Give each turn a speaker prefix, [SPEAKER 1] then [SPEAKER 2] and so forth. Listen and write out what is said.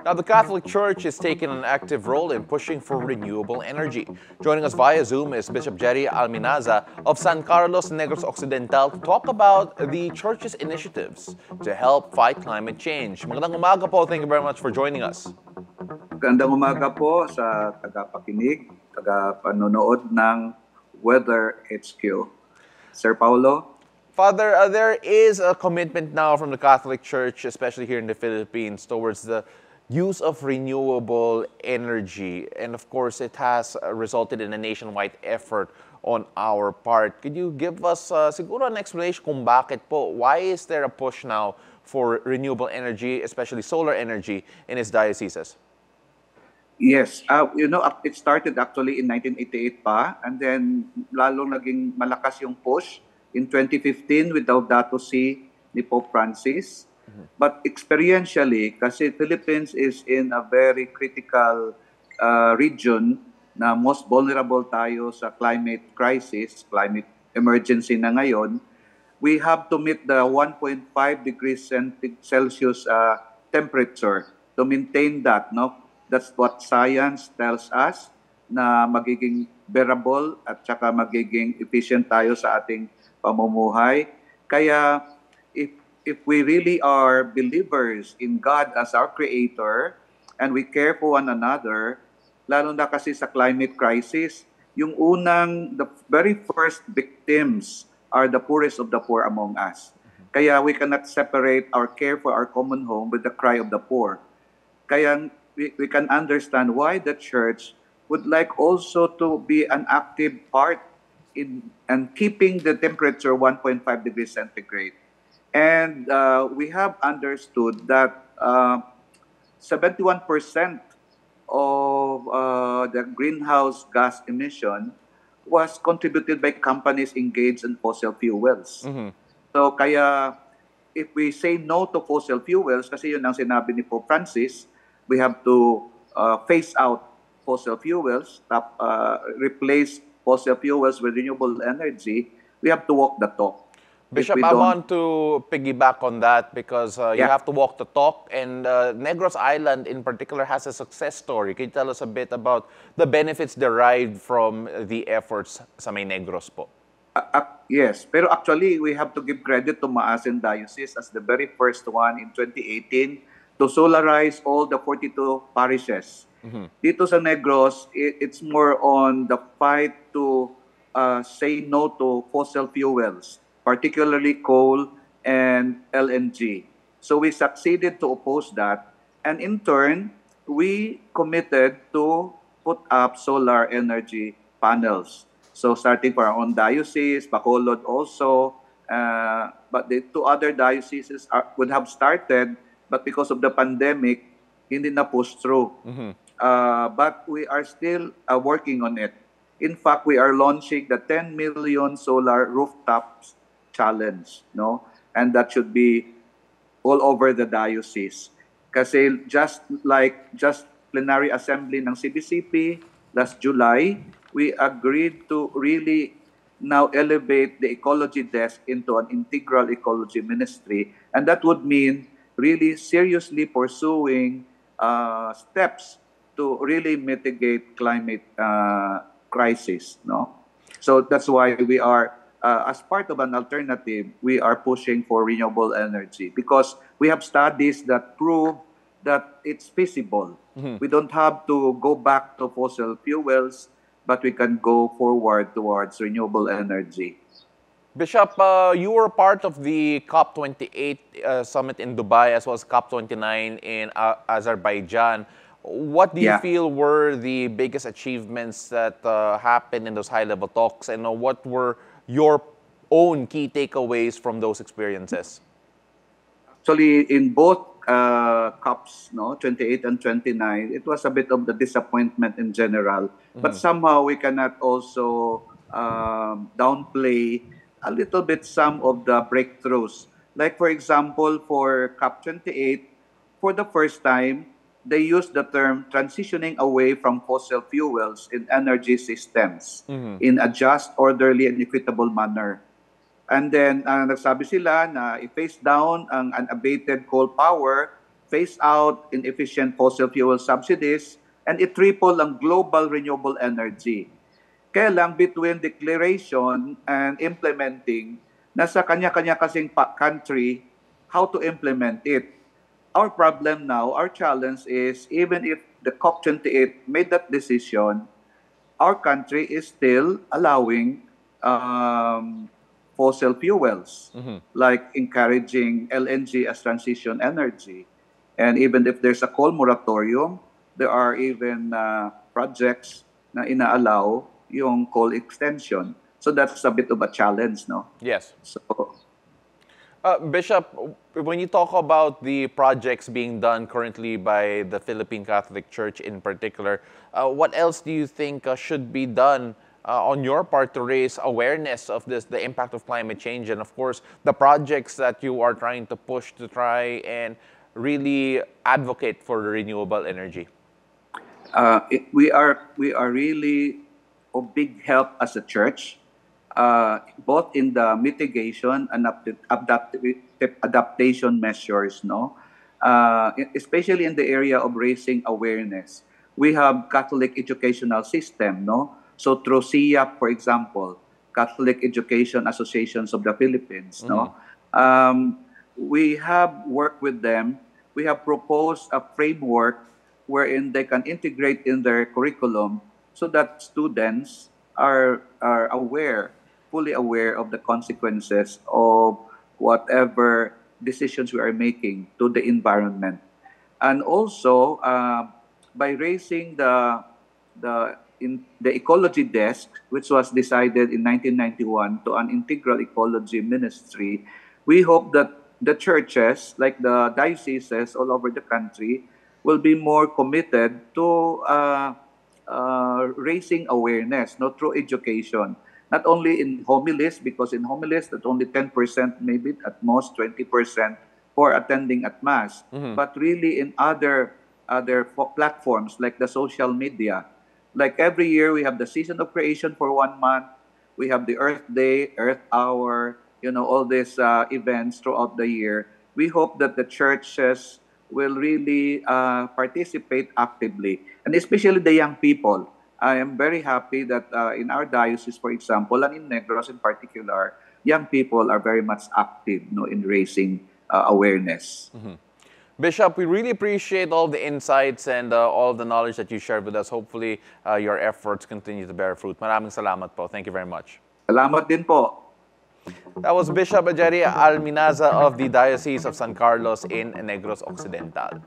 [SPEAKER 1] Now, the Catholic Church is taking an active role in pushing for renewable energy. Joining us via Zoom is Bishop Jerry Alminaza of San Carlos Negros Occidental to talk about the church's initiatives to help fight climate change. Magandang umaga po. Thank you very much for joining us.
[SPEAKER 2] Magandang umaga po sa tagapakinig, tagapanonood ng Weather HQ. Sir Paulo?
[SPEAKER 1] Father, there is a commitment now from the Catholic Church, especially here in the Philippines, towards the use of renewable energy. And of course, it has resulted in a nationwide effort on our part. Could you give us siguro an explanation kung bakit po? Why is there a push now for renewable energy, especially solar energy, in its dioceses?
[SPEAKER 2] Yes, it started actually in 1988 pa, and then lalong naging malakas yung push in 2015 with Laudato Si ni Pope Francis. But experientially, kasi Philippines is in a very critical region na most vulnerable tayo sa climate crisis, climate emergency na ngayon, we have to meet the 1.5 degrees Celsius temperature to maintain that. No? That's what science tells us, na magiging bearable at saka magiging efficient tayo sa ating pamumuhay. Kaya if we really are believers in God as our Creator and we care for one another, lalo na kasi sa climate crisis, the very first victims are the poorest of the poor among us. Kaya we cannot separate our care for our common home with the cry of the poor. Kaya we can understand why the Church would like also to be an active part in and keeping the temperature 1.5 degrees centigrade. And we have understood that 71% of the greenhouse gas emission was contributed by companies engaged in fossil fuels. So kaya if we say no to fossil fuels, kasi yun ang sinabi ni Pope Francis, we have to phase out fossil fuels, replace fossil fuels with renewable energy. We have to walk the talk.
[SPEAKER 1] Bishop, I want to piggyback on that because you have to walk the talk, and Negros Island in particular has a success story. Can you tell us a bit about the benefits derived from the efforts sa May Negros po?
[SPEAKER 2] Yes, pero actually we have to give credit to Maasin Diocese as the very first one in 2018 to solarize all the 42 parishes. Dito sa Negros, it's more on the fight to say no to fossil fuels, particularly coal and LNG. So we succeeded to oppose that, and in turn, we committed to put up solar energy panels. So starting for our own diocese, Bacolod also, but the two other dioceses would have started, but because of the pandemic, hindi na push through. But we are still working on it. In fact, we are launching the 10 million solar rooftops challenge, no? And that should be all over the diocese. Kasi just plenary assembly ng CBCP last July, we agreed to really now elevate the ecology desk into an integral ecology ministry, and that would mean really seriously pursuing steps to really mitigate climate crisis, no? So that's why we are, as part of an alternative, we are pushing for renewable energy because we have studies that prove that it's feasible. We don't have to go back to fossil fuels, but we can go forward towards renewable energy.
[SPEAKER 1] Bishop, you were part of the COP28 summit in Dubai as well as COP29 in Azerbaijan. What do you feel were the biggest achievements that happened in those high-level talks, and what were your own key takeaways from those experiences?
[SPEAKER 2] Actually, in both COPs, 28 and 29, it was a bit of the disappointment in general. But somehow we cannot also downplay a little bit some of the breakthroughs. Like, for example, for COP28, for the first time, they used the term transitioning away from fossil fuels in energy systems in a just, orderly, and equitable manner. And then, nagsabi sila na i-phase down ang unabated coal power phase out inefficient fossil fuel subsidies, and i-triple ang global renewable energy. Kaya lang between declaration and implementing, nasa kanya-kanya kasing country how to implement it. Our problem now, our challenge is even if the COP28 made that decision, our country is still allowing fossil fuels, like encouraging LNG as transition energy. And even if there's a coal moratorium, there are even projects na inaalaw yung coal extension. So that's a bit of a challenge, no?
[SPEAKER 1] Yes.
[SPEAKER 2] So,
[SPEAKER 1] Bishop, when you talk about the projects being done currently by the Philippine Catholic Church in particular, what else do you think should be done on your part to raise awareness of this, the impact of climate change, and of course, the projects that you are trying to push to try and really advocate for renewable energy?
[SPEAKER 2] we are really of big help as a church, both in the mitigation and adaptation measures, no? Especially in the area of raising awareness. We have Catholic educational system, no? So through CIAP, for example, Catholic Education Associations of the Philippines, no? We have worked with them. We have proposed a framework wherein they can integrate in their curriculum so that students are aware, fully aware of the consequences of whatever decisions we are making to the environment. And also, by raising the ecology desk, which was decided in 1991 to an integral ecology ministry, we hope that the churches, like the dioceses all over the country, will be more committed to raising awareness, no, through education. Not only in homilies, because in homilies, that only 10%, maybe at most 20% for attending at Mass, but really in other platforms like the social media. Like every year, we have the Season of Creation for 1 month. We have the Earth Day, Earth Hour, all these events throughout the year. We hope that the churches will really participate actively, and especially the young people. I am very happy that in our diocese, for example, and in Negros in particular, young people are very much active, in raising awareness.
[SPEAKER 1] Bishop, we really appreciate all the insights and all the knowledge that you shared with us. Hopefully, your efforts continue to bear fruit. Maraming salamat po. Thank you very much.
[SPEAKER 2] Salamat din po.
[SPEAKER 1] That was Bishop Jerry Alminaza of the Diocese of San Carlos in Negros Occidental.